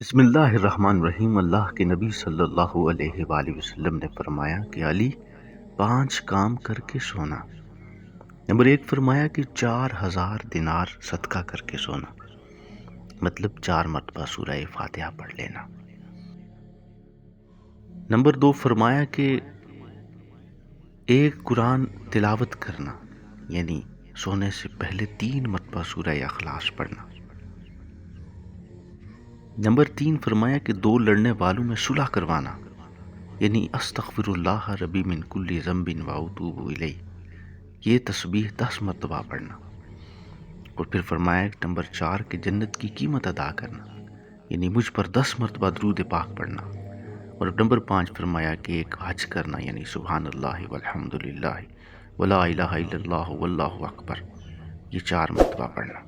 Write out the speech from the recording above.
بسم اللہ الرحمن الرحیم۔ اللہ کے نبی صلی اللہ علیہ وآلہ وسلم نے فرمایا کہ علی 5 کام کر کے سونا۔ نمبر 1 فرمایا کہ 4000 دینار صدقہ کر کے سونا، مطلب 4 مرتبہ سورہ فاتحہ پڑھ لینا۔ نمبر 2 فرمایا کہ 1 قرآن تلاوت کرنا، یعنی سونے سے پہلے 3 مرتبہ سورہ اخلاص پڑھنا۔ نمبر 3 فرمایا کہ 2 لڑنے والوں میں صلح کروانا، یعنی استغفر اللہ ربی من کل ذنب واتوب الیہ، یہ تسبیح 10 مرتبہ پڑھنا۔ اور پھر فرمایا کہ نمبر 4 کہ جنت کی قیمت ادا کرنا، یعنی مجھ پر 10 مرتبہ درود پاک پڑھنا۔ اور نمبر 5 فرمایا کہ ایک حج کرنا، یعنی سبحان اللہ والحمد للہ ولا الہ الا اللہ واللہ اکبر، یہ 4 مرتبہ پڑھنا۔